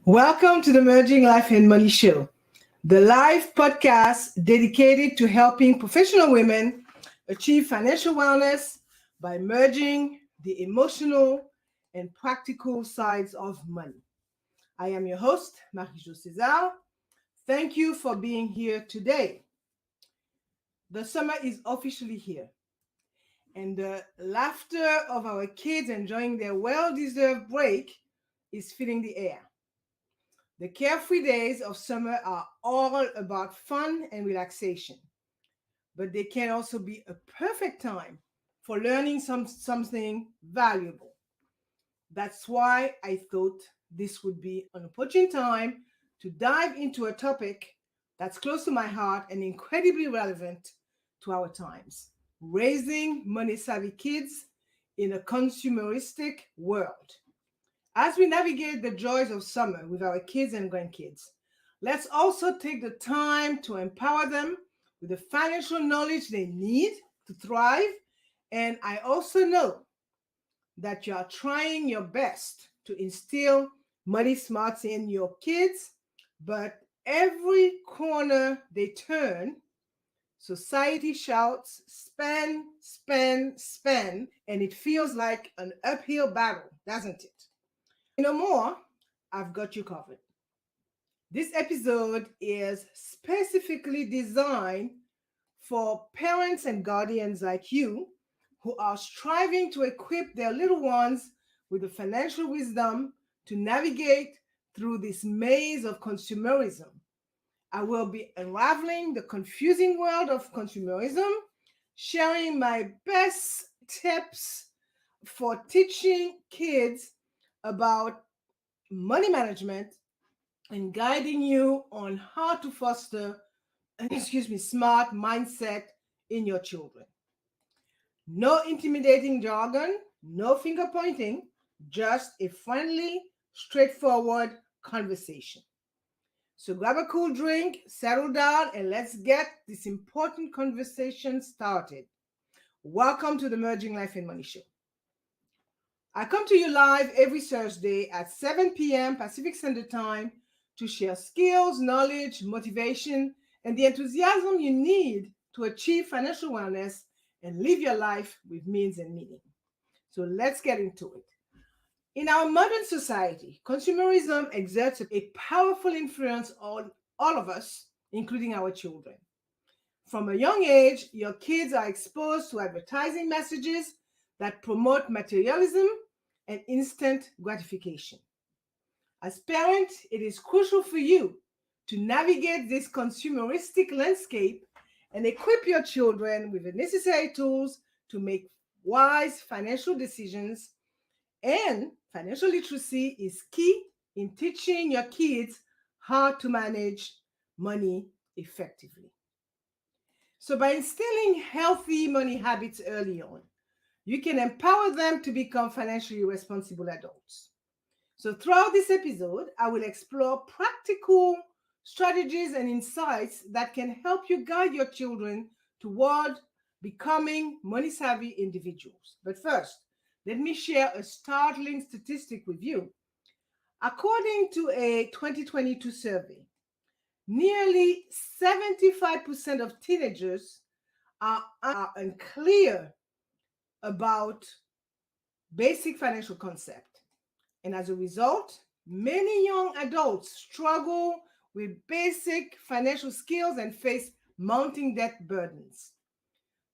Welcome to the Merging Life and Money Show, the live podcast dedicated to helping professional women achieve financial wellness by merging the emotional and practical sides of money. I am your host, Marie-Jo César. Thank you for being here today. The summer is officially here, and the laughter of our kids enjoying their well-deserved break is filling the air. The carefree days of summer are all about fun and relaxation, but they can also be a perfect time for learning something valuable. That's why I thought this would be an opportune time to dive into a topic that's close to my heart and incredibly relevant to our times: raising money savvy kids in a consumeristic world. As we navigate the joys of summer with our kids and grandkids, let's also take the time to empower them with the financial knowledge they need to thrive. And I also know that you are trying your best to instill money smarts in your kids, but every corner they turn, society shouts, spend, spend, spend, and it feels like an uphill battle, doesn't it? No more, I've got you covered. This episode is specifically designed for parents and guardians like you who are striving to equip their little ones with the financial wisdom to navigate through this maze of consumerism. I will be unraveling the confusing world of consumerism, sharing my best tips for teaching kids about money management and guiding you on how to foster smart mindset in your children. No intimidating jargon, no finger pointing, just a friendly, straightforward conversation. So grab a cool drink, settle down, and let's get this important conversation started. Welcome to the Merging Life and Money Show. I come to you live every Thursday at 7 p.m. Pacific Standard Time to share skills, knowledge, motivation, and the enthusiasm you need to achieve financial wellness and live your life with means and meaning. So let's get into it. In our modern society, consumerism exerts a powerful influence on all of us, including our children. From a young age, your kids are exposed to advertising messages that promote materialism and instant gratification. As parents, it is crucial for you to navigate this consumeristic landscape and equip your children with the necessary tools to make wise financial decisions. And financial literacy is key in teaching your kids how to manage money effectively. So, by instilling healthy money habits early on, you can empower them to become financially responsible adults. So, throughout this episode, I will explore practical strategies and insights that can help you guide your children toward becoming money savvy individuals. But first, let me share a startling statistic with you. According to a 2022 survey, nearly 75% of teenagers are unclear about basic financial concept. And as a result, many young adults struggle with basic financial skills and face mounting debt burdens.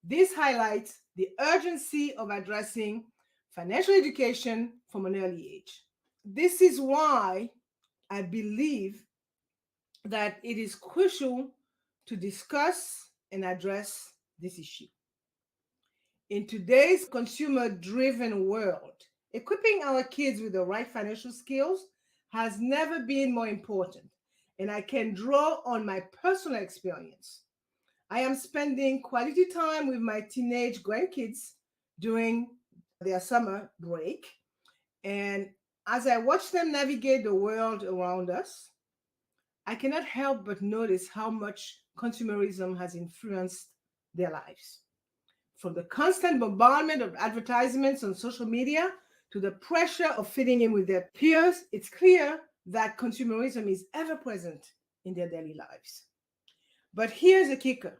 This highlights the urgency of addressing financial education from an early age. This is why I believe that it is crucial to discuss and address this issue. In today's consumer-driven world, equipping our kids with the right financial skills has never been more important, and I can draw on my personal experience. I am spending quality time with my teenage grandkids during their summer break, and as I watch them navigate the world around us, I cannot help but notice how much consumerism has influenced their lives. From the constant bombardment of advertisements on social media to the pressure of fitting in with their peers, it's clear that consumerism is ever present in their daily lives. But here's a kicker.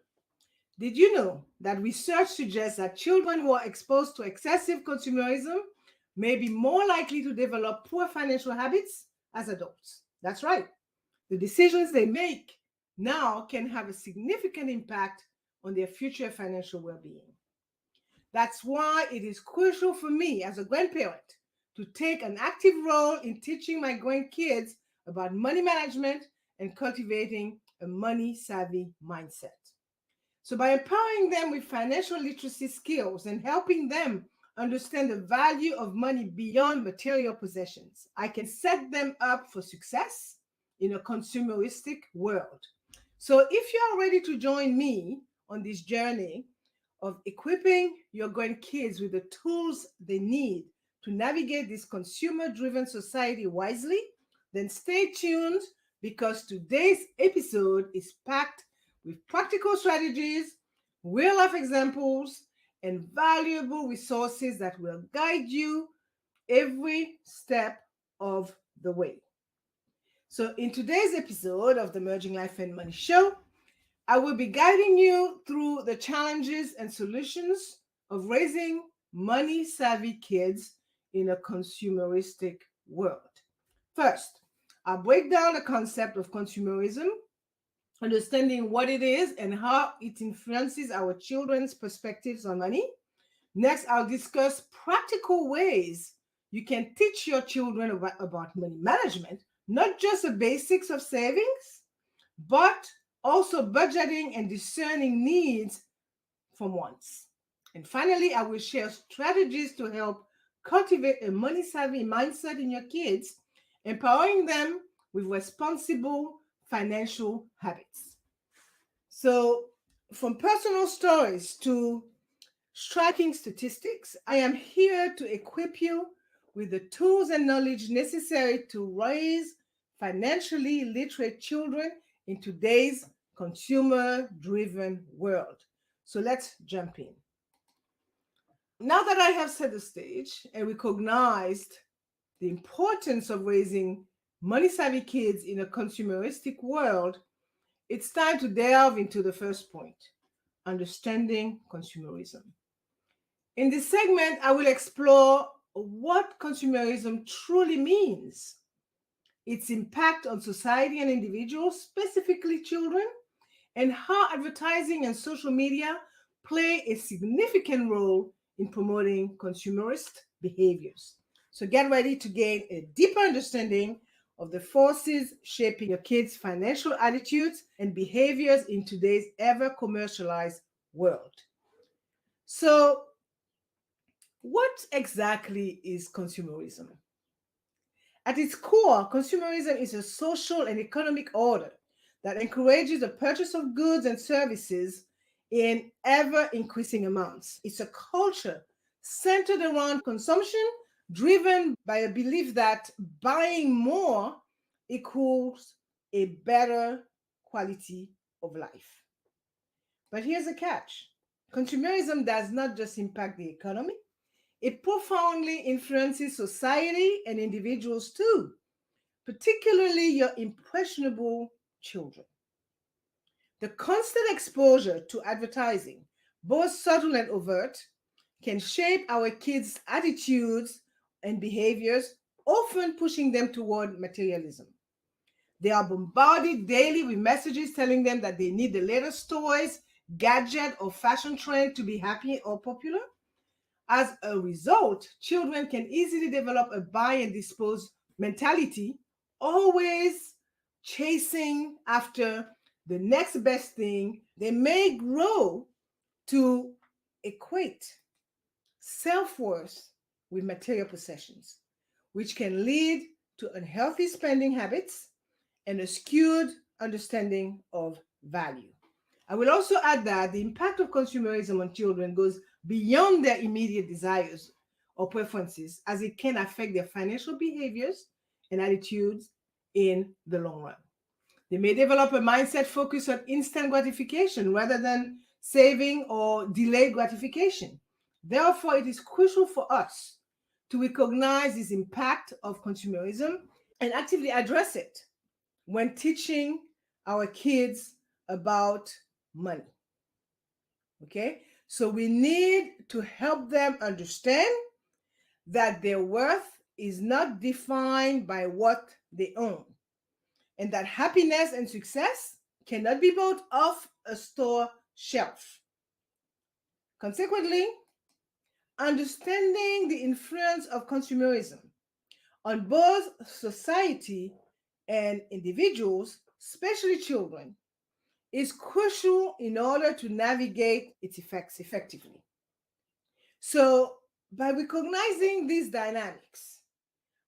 Did you know that research suggests that children who are exposed to excessive consumerism may be more likely to develop poor financial habits as adults? That's right. The decisions they make now can have a significant impact on their future financial well-being. That's why it is crucial for me as a grandparent to take an active role in teaching my grandkids about money management and cultivating a money-savvy mindset. So, by empowering them with financial literacy skills and helping them understand the value of money beyond material possessions, I can set them up for success in a consumeristic world. So, if you are ready to join me on this journey of equipping your grandkids with the tools they need to navigate this consumer-driven society wisely, then stay tuned because today's episode is packed with practical strategies, real-life examples, and valuable resources that will guide you every step of the way. So, in today's episode of the Merging Life and Money Show, I will be guiding you through the challenges and solutions of raising money-savvy kids in a consumeristic world. First, I'll break down the concept of consumerism, understanding what it is and how it influences our children's perspectives on money. Next, I'll discuss practical ways you can teach your children about money management, not just the basics of savings, but also budgeting and discerning needs from wants. And finally, I will share strategies to help cultivate a money-savvy mindset in your kids, empowering them with responsible financial habits. So, from personal stories to striking statistics, I am here to equip you with the tools and knowledge necessary to raise financially literate children in today's consumer-driven world. So let's jump in. Now that I have set the stage and recognized the importance of raising money-savvy kids in a consumeristic world, it's time to delve into the first point, understanding consumerism. In this segment, I will explore what consumerism truly means, its impact on society and individuals, specifically children, and how advertising and social media play a significant role in promoting consumerist behaviors. So get ready to gain a deeper understanding of the forces shaping your kids' financial attitudes and behaviors in today's ever-commercialized world. So, what exactly is consumerism? At its core, consumerism is a social and economic order that encourages the purchase of goods and services in ever-increasing amounts. It's a culture centered around consumption, driven by a belief that buying more equals a better quality of life. But here's the catch. Consumerism does not just impact the economy, it profoundly influences society and individuals too, particularly your impressionable children. The constant exposure to advertising, both subtle and overt, can shape our kids' attitudes and behaviors, often pushing them toward materialism. They are bombarded daily with messages telling them that they need the latest toys, gadget, or fashion trend to be happy or popular. As a result, children can easily develop a buy and dispose mentality, always chasing after the next best thing. They may grow to equate self-worth with material possessions, which can lead to unhealthy spending habits and a skewed understanding of value. I will also add that the impact of consumerism on children goes beyond their immediate desires or preferences, as it can affect their financial behaviors and attitudes in the long run. They may develop a mindset focused on instant gratification rather than saving or delayed gratification. Therefore, it is crucial for us to recognize this impact of consumerism and actively address it when teaching our kids about money. Okay? So we need to help them understand that their worth is not defined by what they own, and that happiness and success cannot be bought off a store shelf. Consequently, understanding the influence of consumerism on both society and individuals, especially children, is crucial in order to navigate its effects effectively. So, by recognizing these dynamics,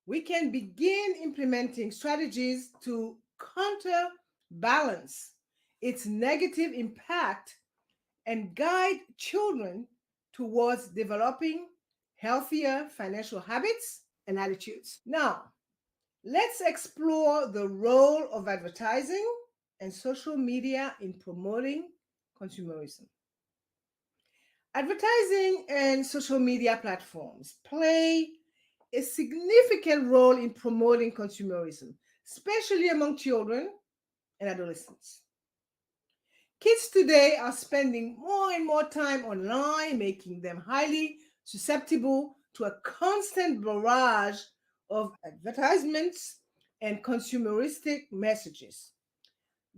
we can begin implementing strategies to counterbalance its negative impact and guide children towards developing healthier financial habits and attitudes. Now, let's explore the role of advertising and social media in promoting consumerism. Advertising and social media platforms play a significant role in promoting consumerism, especially among children and adolescents. Kids today are spending more and more time online, making them highly susceptible to a constant barrage of advertisements and consumeristic messages.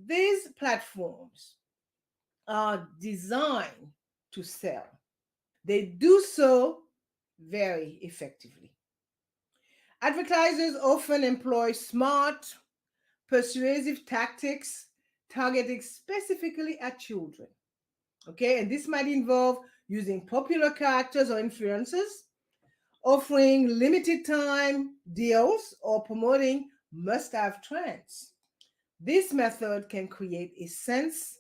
These platforms are designed to sell. They do so very effectively. Advertisers often employ smart, persuasive tactics targeting specifically at children. Okay, and this might involve using popular characters or influencers, offering limited time deals, or promoting must have trends. This method can create a sense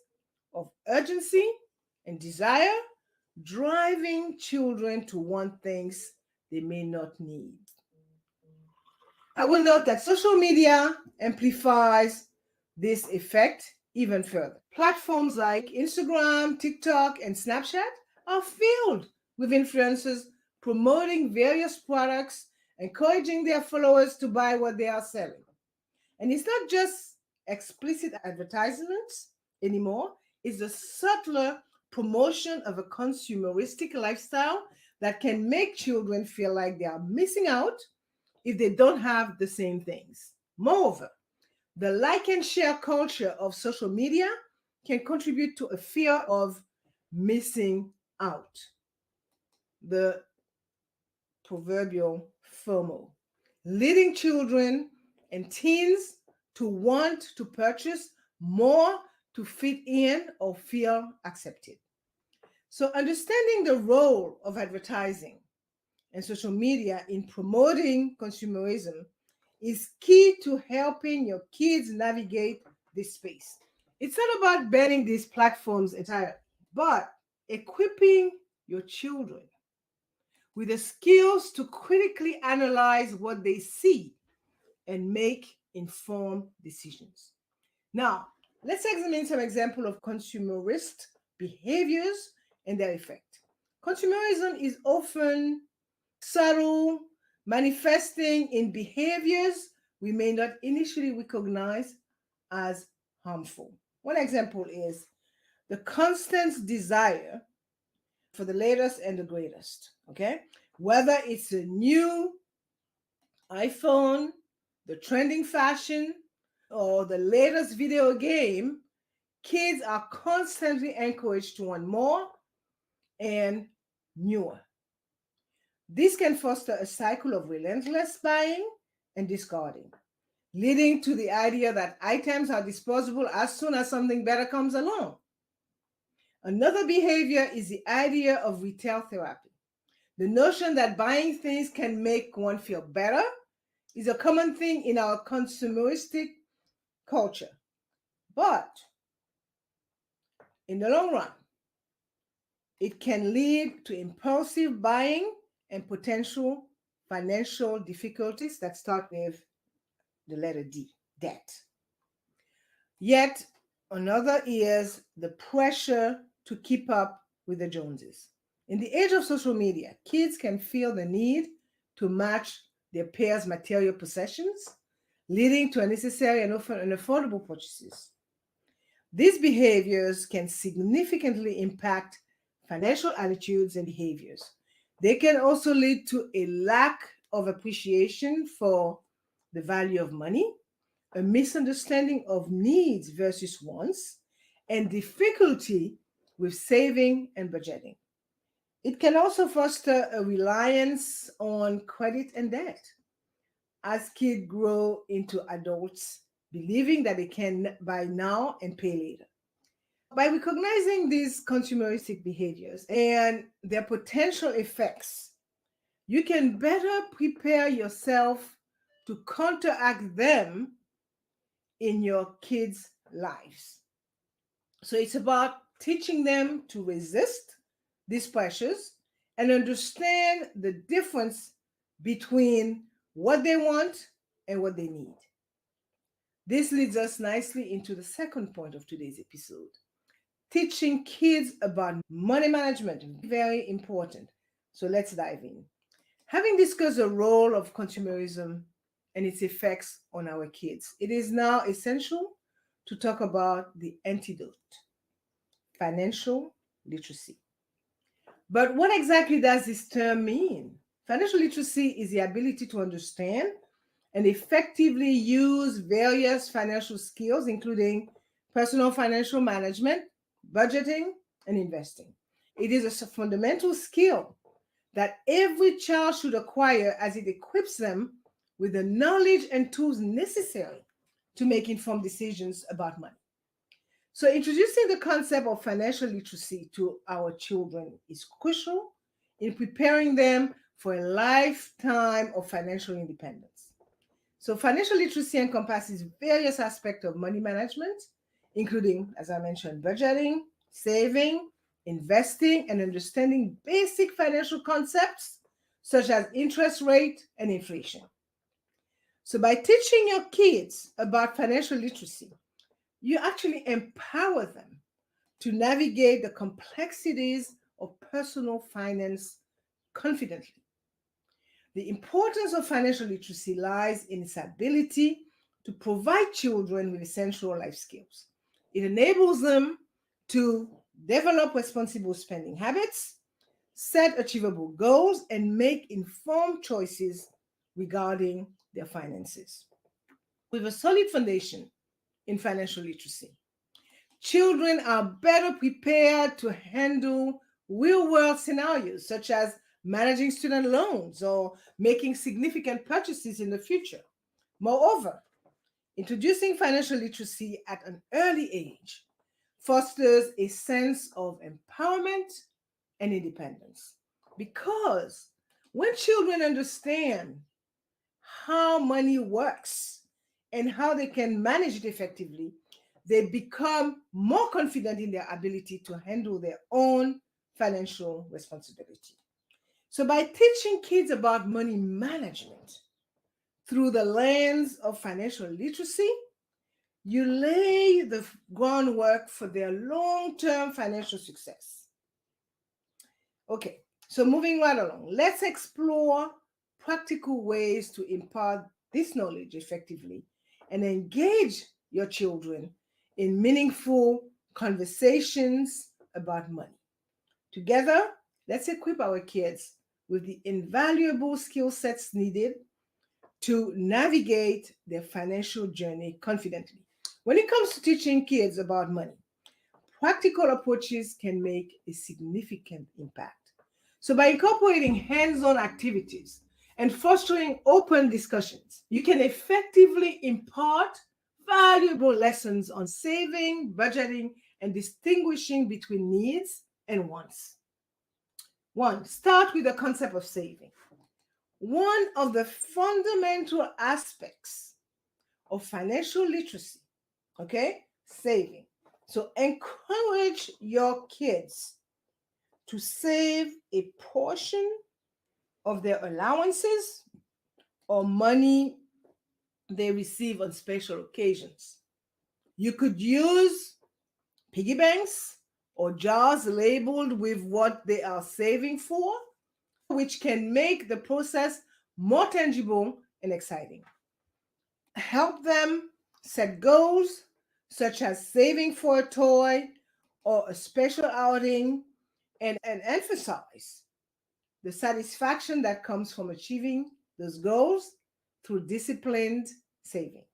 of urgency and desire, driving children to want things they may not need. I will note that social media amplifies this effect even further. Platforms like Instagram, TikTok, and Snapchat are filled with influencers promoting various products, encouraging their followers to buy what they are selling. And it's not just explicit advertisements anymore, it's a subtler promotion of a consumeristic lifestyle that can make children feel like they are missing out if they don't have the same things. Moreover, the like and share culture of social media can contribute to a fear of missing out, the proverbial FOMO, leading children and teens to want to purchase more to fit in or feel accepted. So, understanding the role of advertising and social media in promoting consumerism is key to helping your kids navigate this space. It's not about banning these platforms entirely, but equipping your children with the skills to critically analyze what they see and make informed decisions. Now, let's examine some examples of consumerist behaviors and their effect. Consumerism is often subtle, manifesting in behaviors we may not initially recognize as harmful. One example is the constant desire for the latest and the greatest, okay? Whether it's a new iPhone, the trending fashion, or the latest video game, kids are constantly encouraged to want more and newer. This can foster a cycle of relentless buying and discarding, leading to the idea that items are disposable as soon as something better comes along. Another behavior is the idea of retail therapy. The notion that buying things can make one feel better is a common thing in our consumeristic culture. But in the long run, it can lead to impulsive buying and potential financial difficulties that start with the letter D, debt. Yet another is the pressure to keep up with the Joneses. In the age of social media, kids can feel the need to match their peers' material possessions, leading to unnecessary and often unaffordable purchases. These behaviors can significantly impact financial attitudes and behaviors. They can also lead to a lack of appreciation for the value of money, a misunderstanding of needs versus wants, and difficulty with saving and budgeting. It can also foster a reliance on credit and debt as kids grow into adults, believing that they can buy now and pay later. By recognizing these consumeristic behaviors and their potential effects, you can better prepare yourself to counteract them in your kids' lives. So it's about teaching them to resist these pressures and understand the difference between what they want and what they need. This leads us nicely into the second point of today's episode. Teaching kids about money management, very important. So let's dive in. Having discussed the role of consumerism and its effects on our kids, it is now essential to talk about the antidote, financial literacy. But what exactly does this term mean? Financial literacy is the ability to understand and effectively use various financial skills, including personal financial management, budgeting, and investing. It is a fundamental skill that every child should acquire as it equips them with the knowledge and tools necessary to make informed decisions about money. So, introducing the concept of financial literacy to our children is crucial in preparing them for a lifetime of financial independence. So, financial literacy encompasses various aspects of money management, including, as I mentioned, budgeting, saving, investing, and understanding basic financial concepts such as interest rate and inflation. So, by teaching your kids about financial literacy, you actually empower them to navigate the complexities of personal finance confidently. The importance of financial literacy lies in its ability to provide children with essential life skills. It enables them to develop responsible spending habits, set achievable goals, and make informed choices regarding their finances. With a solid foundation in financial literacy, children are better prepared to handle real world scenarios such as managing student loans or making significant purchases in the future. Moreover, introducing financial literacy at an early age fosters a sense of empowerment and independence. Because when children understand how money works and how they can manage it effectively, they become more confident in their ability to handle their own financial responsibility. So, by teaching kids about money management through the lens of financial literacy, you lay the groundwork for their long term financial success. Okay, so moving right along, let's explore practical ways to impart this knowledge effectively and engage your children in meaningful conversations about money. Together, let's equip our kids with the invaluable skill sets needed to navigate their financial journey confidently. When it comes to teaching kids about money, practical approaches can make a significant impact. So, by incorporating hands on activities and fostering open discussions, you can effectively impart valuable lessons on saving, budgeting, and distinguishing between needs and wants. One, start with the concept of saving. One of the fundamental aspects of financial literacy, okay, saving. So encourage your kids to save a portion of their allowances or money they receive on special occasions. You could use piggy banks or jars labeled with what they are saving for, which can make the process more tangible and exciting. help them set goals such as saving for a toy or a special outing, and emphasize the satisfaction that comes from achieving those goals through disciplined saving.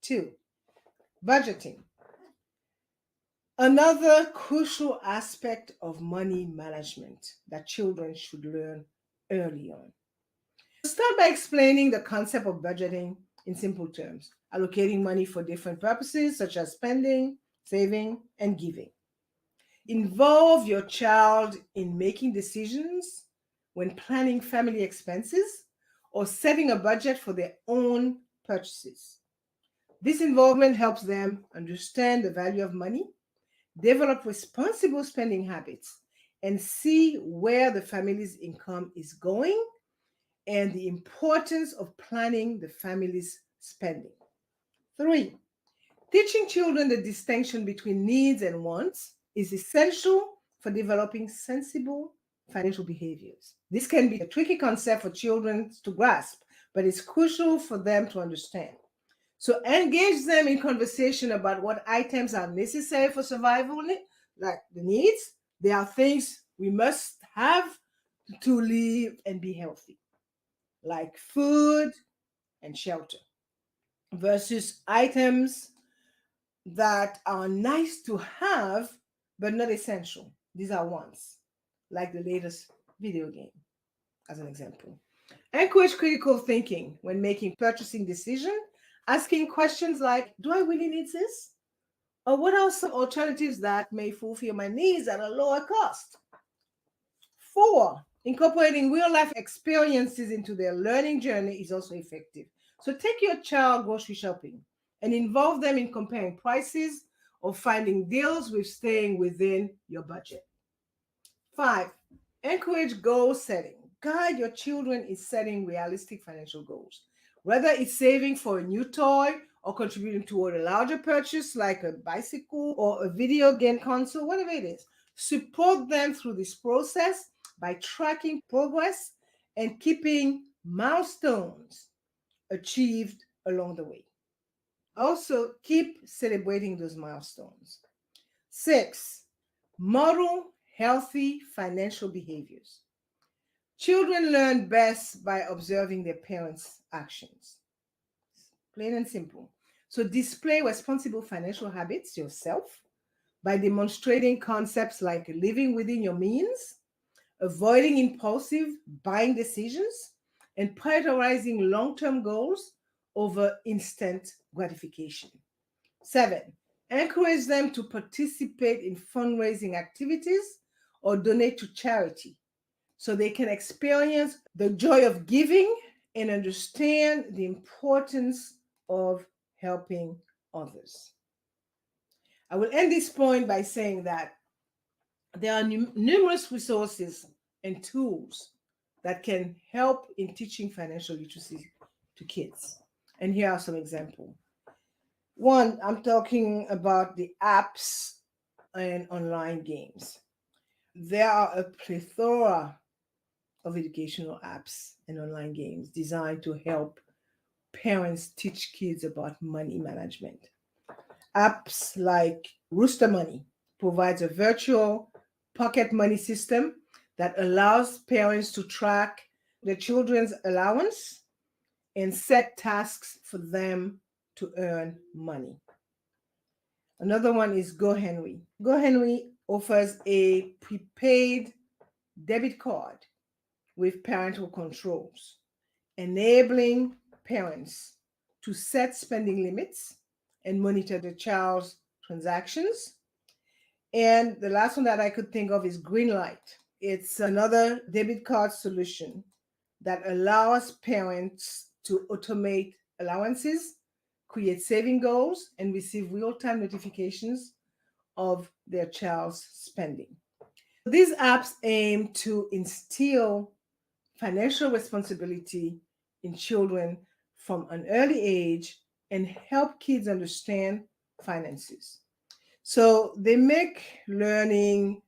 Two, budgeting. Another crucial aspect of money management that children should learn early on. Start by explaining the concept of budgeting in simple terms, allocating money for different purposes such as spending, saving, and giving. Involve your child in making decisions when planning family expenses or setting a budget for their own purchases. This involvement helps them understand the value of money, develop responsible spending habits, and see where the family's income is going and the importance of planning the family's spending. Three, teaching children the distinction between needs and wants is essential for developing sensible financial behaviors. This can be a tricky concept for children to grasp, but it's crucial for them to understand. So engage them in conversation about what items are necessary for survival, like the needs. There are things we must have to live and be healthy, like food and shelter, versus items that are nice to have but not essential. These are wants, like the latest video game, as an example. Encourage critical thinking when making purchasing decisions, asking questions like, do I really need this? Or what are some alternatives that may fulfill my needs at a lower cost? Four, incorporating real life experiences into their learning journey is also effective. So take your child grocery shopping and involve them in comparing prices or finding deals with staying within your budget. Five, encourage goal setting. Guide your children in setting realistic financial goals, whether it's saving for a new toy or contributing toward a larger purchase like a bicycle or a video game console, whatever it is. Support them through this process by tracking progress and keeping milestones achieved along the way. Also, keep celebrating those milestones. Six, model healthy financial behaviors. Children learn best by observing their parents' actions. Plain and simple. So display responsible financial habits yourself by demonstrating concepts like living within your means, avoiding impulsive buying decisions, and prioritizing long-term goals over instant gratification. Seven, encourage them to participate in fundraising activities or donate to charity so they can experience the joy of giving and understand the importance of helping others. I will end this point by saying that there are numerous resources and tools that can help in teaching financial literacy to kids. And here are some examples. One, I'm talking about the apps and online games. There are a plethora of educational apps and online games designed to help parents teach kids about money management. Apps like Rooster Money provides a virtual pocket money system that allows parents to track their children's allowance and set tasks for them to earn money. Another one is GoHenry. GoHenry offers a prepaid debit card with parental controls, enabling parents to set spending limits and monitor the child's transactions. And the last one that I could think of is Greenlight. It's another debit card solution that allows parents to automate allowances, create saving goals, and receive real-time notifications of their child's spending. These apps aim to instill financial responsibility in children from an early age and help kids understand finances. So they make learning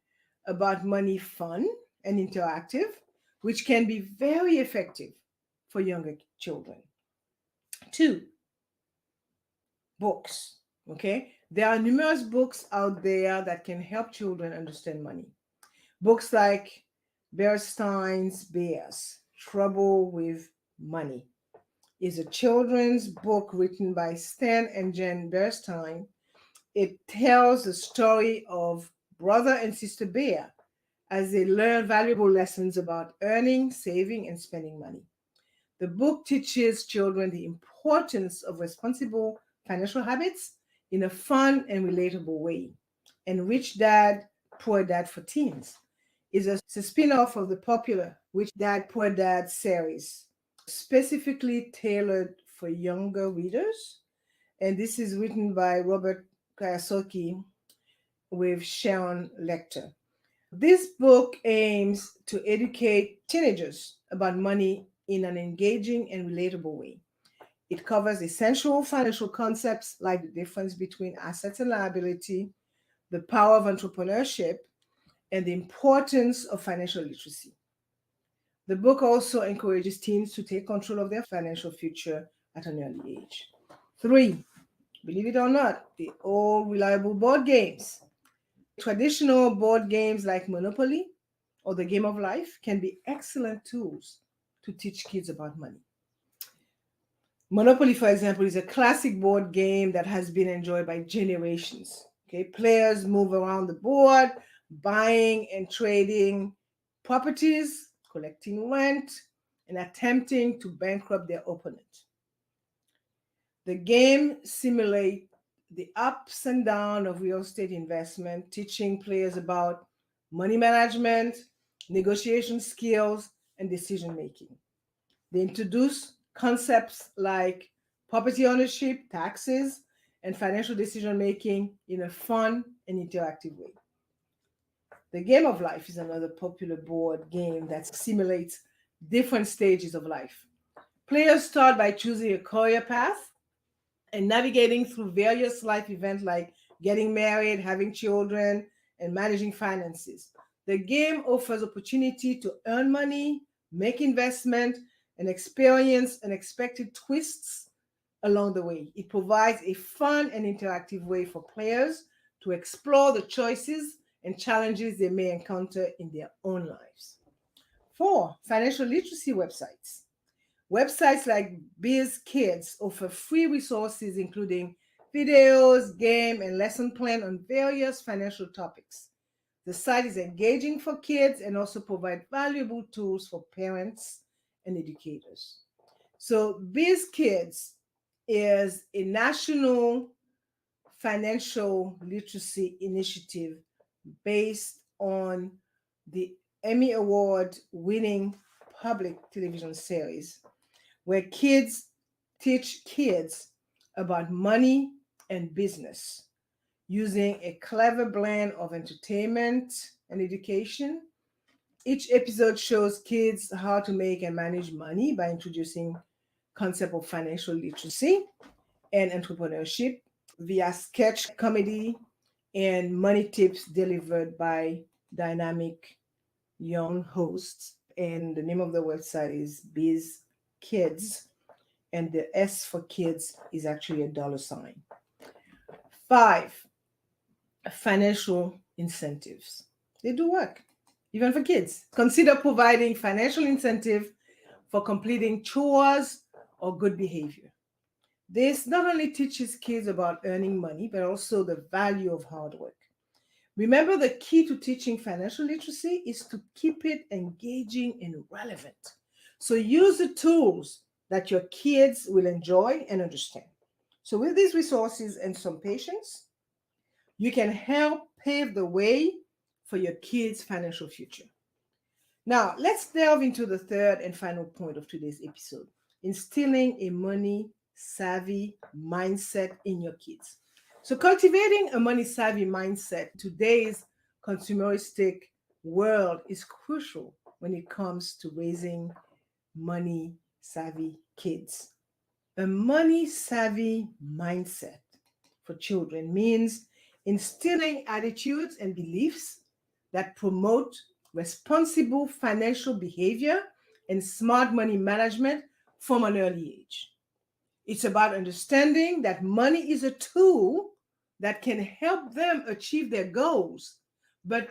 about money fun and interactive, which can be very effective for younger children. Two, books. Okay, there are numerous books out there that can help children understand money. Books like Bernstein's Bears, Trouble with Money, is a children's book written by Stan and Jen Bernstein. It tells the story of brother and sister Bear as they learn valuable lessons about earning, saving, and spending money. The book teaches children the importance of responsible financial habits in a fun and relatable way. And Rich Dad, Poor Dad for Teens is a spin-off of the popular Rich Dad, Poor Dad series, specifically tailored for younger readers. And this is written by Robert Kiyosaki with Sharon Lecter. This book aims to educate teenagers about money in an engaging and relatable way. It covers essential financial concepts like the difference between assets and liability, the power of entrepreneurship, and the importance of financial literacy. The book also encourages teens to take control of their financial future at an early age. Three, believe it or not, the old reliable board games. Traditional board games like Monopoly or the Game of Life can be excellent tools to teach kids about money. Monopoly, for example, is a classic board game that has been enjoyed by generations. Okay, players move around the board, buying and trading properties, collecting rent, and attempting to bankrupt their opponent. The game simulates the ups and downs of real estate investment, teaching players about money management, negotiation skills, and decision making. They introduce concepts like property ownership, taxes, and financial decision making in a fun and interactive way. The Game of Life is another popular board game that simulates different stages of life. Players start by choosing a career path and navigating through various life events like getting married, having children, and managing finances. The game offers opportunity to earn money, make investment, and experience unexpected twists along the way. It provides a fun and interactive way for players to explore the choices and challenges they may encounter in their own lives. Four, financial literacy websites. Websites like Biz Kids offer free resources including videos, game, and lesson plan on various financial topics. The site is engaging for kids and also provide valuable tools for parents and educators. So Biz Kids is a national financial literacy initiative based on the Emmy Award winning public television series where kids teach kids about money and business using a clever blend of entertainment and education. Each episode shows kids how to make and manage money by introducing concept of financial literacy and entrepreneurship via sketch comedy and money tips delivered by dynamic young hosts. And the name of the website is Biz Kids, and the S for kids is actually a dollar sign. Five, financial incentives. They do work, even for kids. Consider providing financial incentive for completing chores or good behavior. This not only teaches kids about earning money, but also the value of hard work. Remember, the key to teaching financial literacy is to keep it engaging and relevant. So use the tools that your kids will enjoy and understand. So with these resources and some patience, you can help pave the way for your kids' financial future. Now, let's delve into the third and final point of today's episode, instilling a money savvy mindset in your kids. So, cultivating a money savvy mindset in today's consumeristic world is crucial when it comes to raising money savvy kids. A money savvy mindset for children means instilling attitudes and beliefs that promote responsible financial behavior and smart money management from an early age. It's about understanding that money is a tool that can help them achieve their goals, but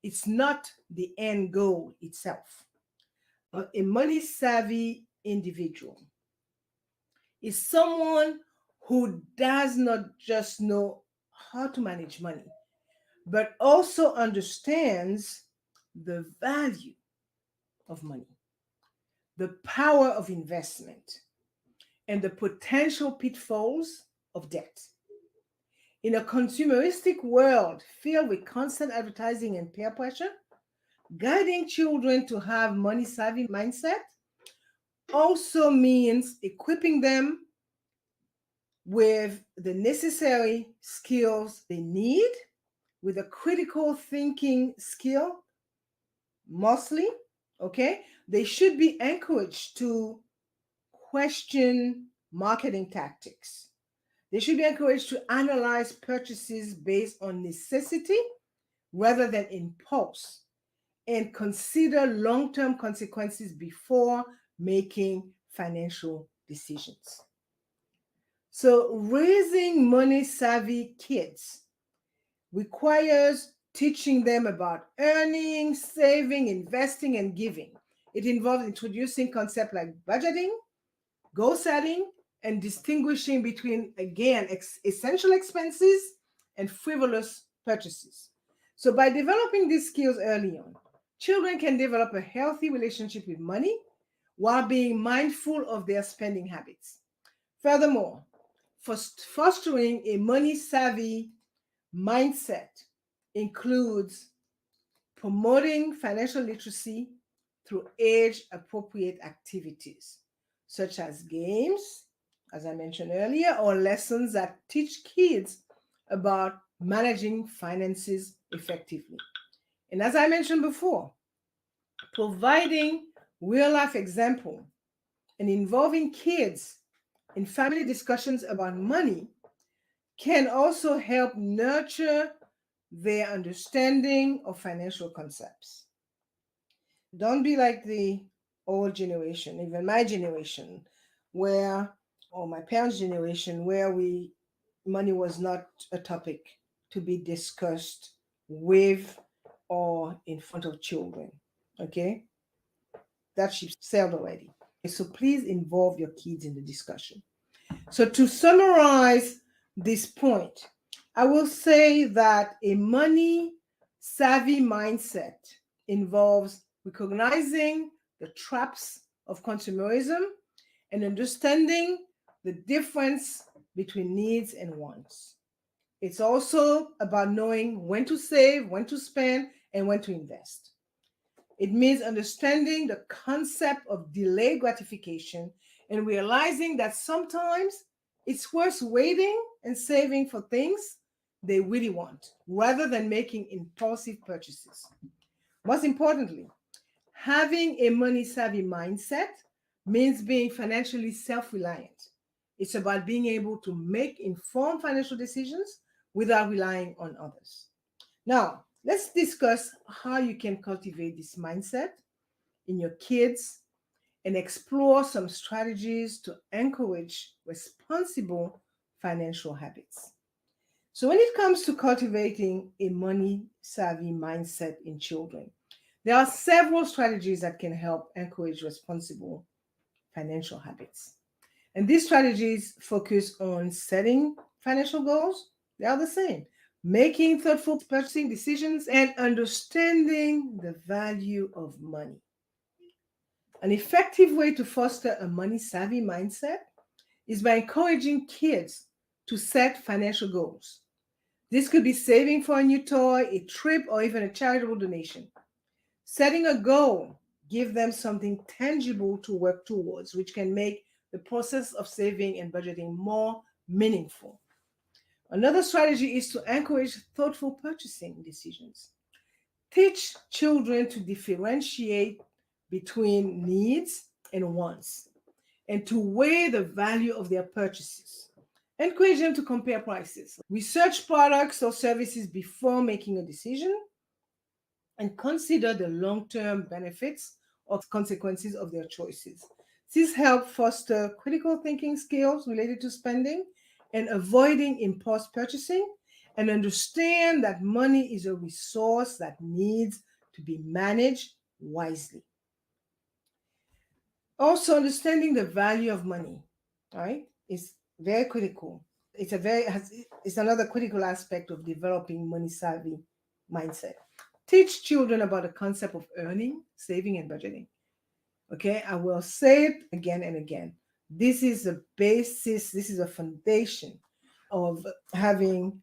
it's not the end goal itself. A money savvy individual is someone who does not just know how to manage money, but also understands the value of money, the power of investment, and the potential pitfalls of debt. In a consumeristic world filled with constant advertising and peer pressure, guiding children to have money savvy mindset also means equipping them with the necessary skills they need, with a critical thinking skill, mostly, okay? They should be encouraged to question marketing tactics. They should be encouraged to analyze purchases based on necessity rather than impulse and consider long term consequences before making financial decisions. So, raising money savvy kids requires teaching them about earning, saving, investing, and giving. It involves introducing concepts like budgeting, goal setting, and distinguishing between, again, essential expenses and frivolous purchases. So, by developing these skills early on, children can develop a healthy relationship with money while being mindful of their spending habits. Furthermore, fostering a money savvy mindset includes promoting financial literacy through age appropriate activities, such as games, as I mentioned earlier, or lessons that teach kids about managing finances effectively. And as I mentioned before, providing real life example and involving kids in family discussions about money can also help nurture their understanding of financial concepts. Don't be like the old generation, even my generation, where, or my parents' generation, where money was not a topic to be discussed with or in front of children. Okay? That ship sailed already. So please involve your kids in the discussion. So to summarize this point, I will say that a money savvy mindset involves recognizing the traps of consumerism and understanding the difference between needs and wants. It's also about knowing when to save, when to spend, and when to invest. It means understanding the concept of delayed gratification and realizing that sometimes it's worth waiting and saving for things they really want rather than making impulsive purchases. Most importantly, having a money savvy mindset means being financially self reliant. It's about being able to make informed financial decisions without relying on others. Now, let's discuss how you can cultivate this mindset in your kids and explore some strategies to encourage responsible financial habits. So, when it comes to cultivating a money savvy mindset in children, there are several strategies that can help encourage responsible financial habits. And these strategies focus on setting financial goals, they are the same, making thoughtful purchasing decisions, and understanding the value of money. An effective way to foster a money savvy mindset is by encouraging kids to set financial goals. This could be saving for a new toy, a trip, or even a charitable donation. Setting a goal gives them something tangible to work towards, which can make the process of saving and budgeting more meaningful. Another strategy is to encourage thoughtful purchasing decisions. Teach children to differentiate between needs and wants and to weigh the value of their purchases. Encourage them to compare prices, research products or services before making a decision, and consider the long term benefits or consequences of their choices. This helps foster critical thinking skills related to spending and avoiding impulse purchasing, and understand that money is a resource that needs to be managed wisely. Also, understanding the value of money, right, is very critical. It's another critical aspect of developing money savvy mindset. Teach children about the concept of earning, saving, and budgeting. Okay, I will say it again and again. This is a basis, this is a foundation of having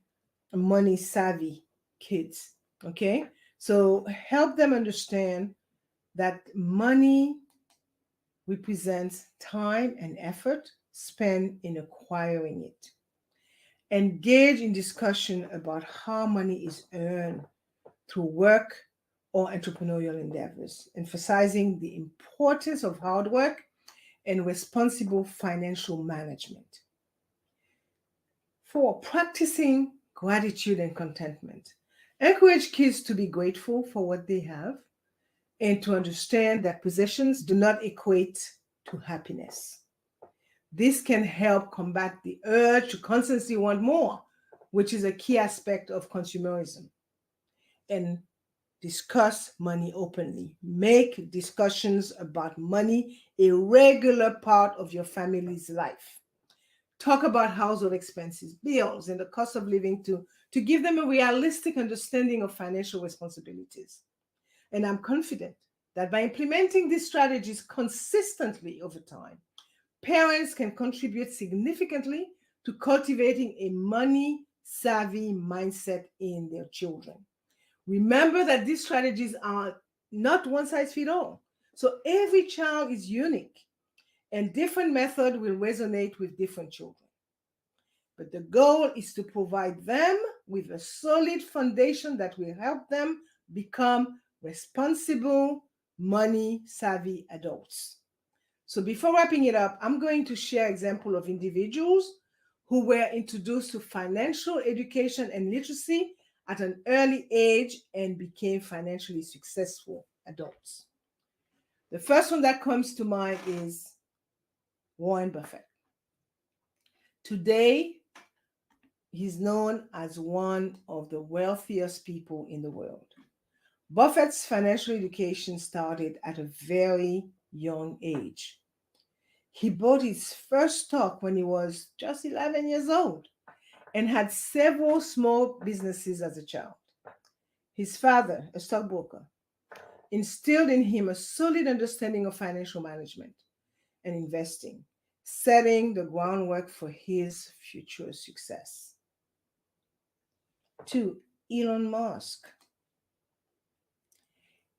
money savvy kids. Okay, so help them understand that money represents time and effort spent in acquiring it. Engage in discussion about how money is earned through work or entrepreneurial endeavors, emphasizing the importance of hard work and responsible financial management. 4, practicing gratitude and contentment. Encourage kids to be grateful for what they have and to understand that possessions do not equate to happiness. This can help combat the urge to constantly want more, which is a key aspect of consumerism. And discuss money openly. Make discussions about money a regular part of your family's life. Talk about household expenses, bills, and the cost of living to give them a realistic understanding of financial responsibilities. And I'm confident that by implementing these strategies consistently over time, parents can contribute significantly to cultivating a money savvy mindset in their children. Remember that these strategies are not one size fits all. So every child is unique and different method will resonate with different children. But the goal is to provide them with a solid foundation that will help them become responsible, money savvy adults. So before wrapping it up, I'm going to share example of individuals who were introduced to financial education and literacy at an early age and became financially successful adults. The first one that comes to mind is Warren Buffett. Today, he's known as one of the wealthiest people in the world. Buffett's financial education started at a very young age. He bought his first stock when he was just 11 years old and had several small businesses as a child. His father, a stockbroker, instilled in him a solid understanding of financial management and investing, setting the groundwork for his future success. 2, Elon Musk.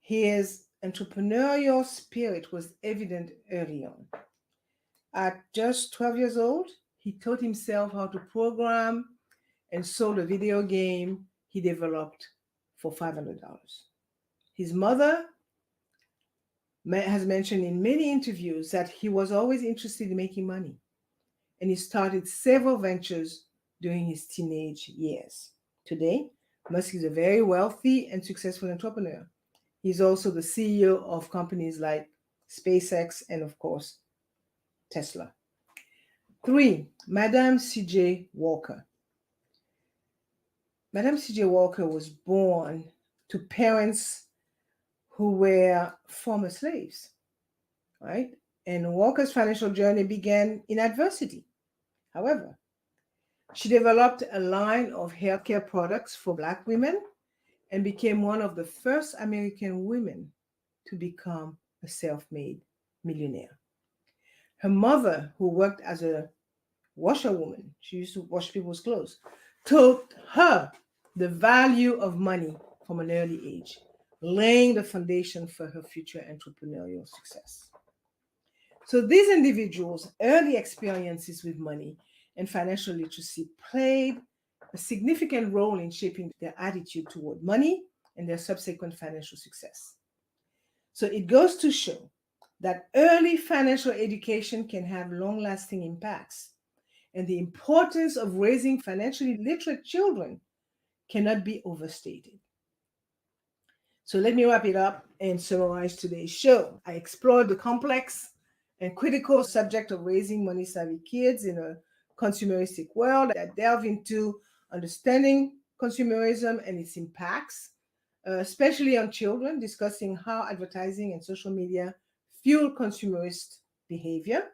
His entrepreneurial spirit was evident early on. At just 12 years old, he taught himself how to program and sold a video game he developed for $500. His mother has mentioned in many interviews that he was always interested in making money, and he started several ventures during his teenage years. Today, Musk is a very wealthy and successful entrepreneur. He's also the CEO of companies like SpaceX and, of course, Tesla. 3, Madame C.J. Walker. Madame C.J. Walker was born to parents who were former slaves, right? And Walker's financial journey began in adversity. However, she developed a line of healthcare products for Black women and became one of the first American women to become a self-made millionaire. Her mother, who worked as a washerwoman, she used to wash people's clothes, taught her the value of money from an early age, laying the foundation for her future entrepreneurial success. So these individuals' early experiences with money and financial literacy played a significant role in shaping their attitude toward money and their subsequent financial success. So it goes to show that early financial education can have long-lasting impacts, and the importance of raising financially literate children cannot be overstated. So let me wrap it up and summarize today's show. I explored the complex and critical subject of raising money-savvy kids in a consumeristic world that delve into understanding consumerism and its impacts, especially on children, discussing how advertising and social media fuel consumerist behavior.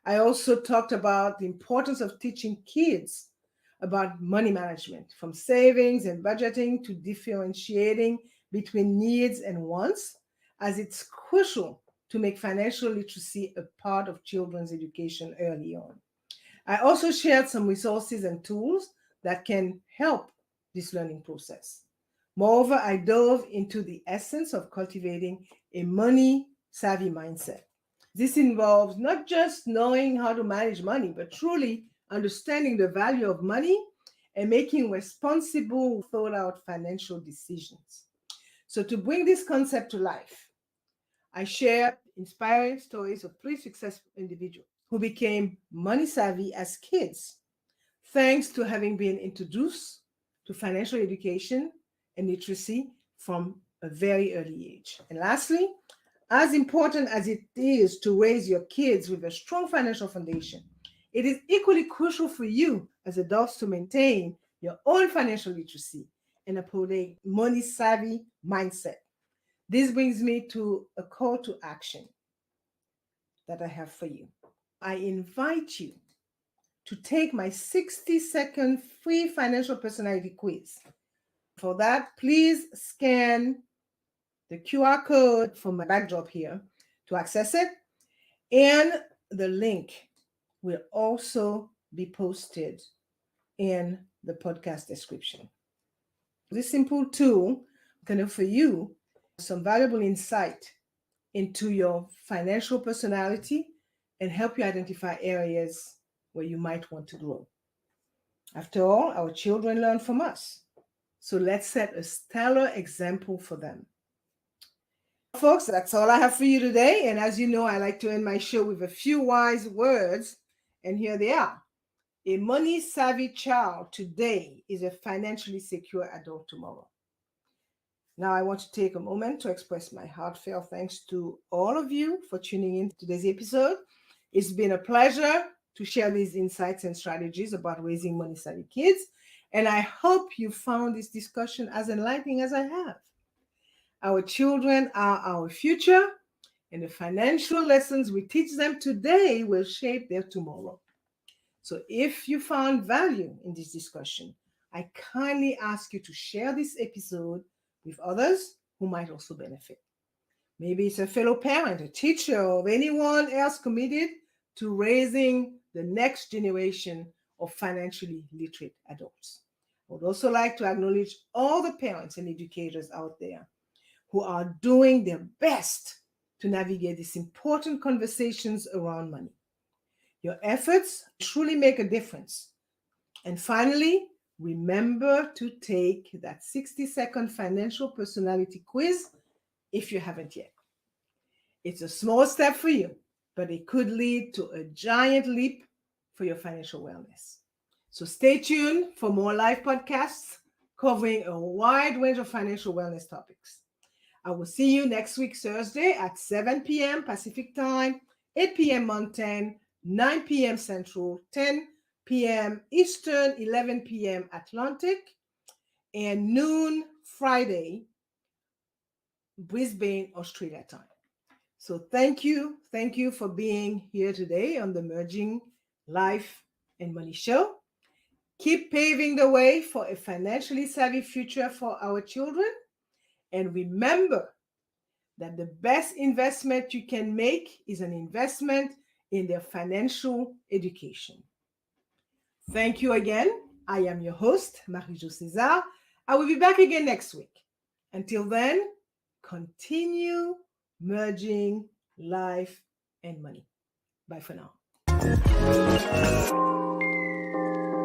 I also talked about the importance of teaching kids about money management, from savings and budgeting to differentiating between needs and wants, as it's crucial to make financial literacy a part of children's education early on. I also shared some resources and tools that can help this learning process. Moreover, I dove into the essence of cultivating a money-savvy mindset. This involves not just knowing how to manage money, but truly understanding the value of money and making responsible, thought-out financial decisions. So to bring this concept to life, I share inspiring stories of 3 successful individuals who became money savvy as kids, thanks to having been introduced to financial education and literacy from a very early age. And lastly, as important as it is to raise your kids with a strong financial foundation, it is equally crucial for you as adults to maintain your own financial literacy and uphold a money-savvy mindset. This brings me to a call to action that I have for you. I invite you to take my 60-second free financial personality quiz. For that, please scan the QR code from my backdrop here to access it, and the link will also be posted in the podcast description. This simple tool can offer you some valuable insight into your financial personality and help you identify areas where you might want to grow. After all, our children learn from us, so let's set a stellar example for them. Folks, that's all I have for you today. And as you know, I like to end my show with a few wise words. And here they are. A money-savvy child today is a financially secure adult tomorrow. Now, I want to take a moment to express my heartfelt thanks to all of you for tuning in to today's episode. It's been a pleasure to share these insights and strategies about raising money-savvy kids. And I hope you found this discussion as enlightening as I have. Our children are our future, and the financial lessons we teach them today will shape their tomorrow. So if you found value in this discussion, I kindly ask you to share this episode with others who might also benefit. Maybe it's a fellow parent, a teacher, or anyone else committed to raising the next generation of financially literate adults. I would also like to acknowledge all the parents and educators out there who are doing their best to navigate these important conversations around money. Your efforts truly make a difference. And finally, remember to take that 60-second financial personality quiz if you haven't yet. It's a small step for you, but it could lead to a giant leap for your financial wellness. So stay tuned for more live podcasts covering a wide range of financial wellness topics. I will see you next week, Thursday at 7 p.m. Pacific Time, 8 p.m. Mountain, 9 p.m. Central, 10 p.m. Eastern, 11 p.m. Atlantic, and noon Friday, Brisbane, Australia time. So thank you for being here today on the Merging Life and Money Show. Keep paving the way for a financially savvy future for our children. And remember that the best investment you can make is an investment in their financial education. Thank you again. I am your host, Marie-Jo César. I will be back again next week. Until then, continue merging life and money. Bye for now.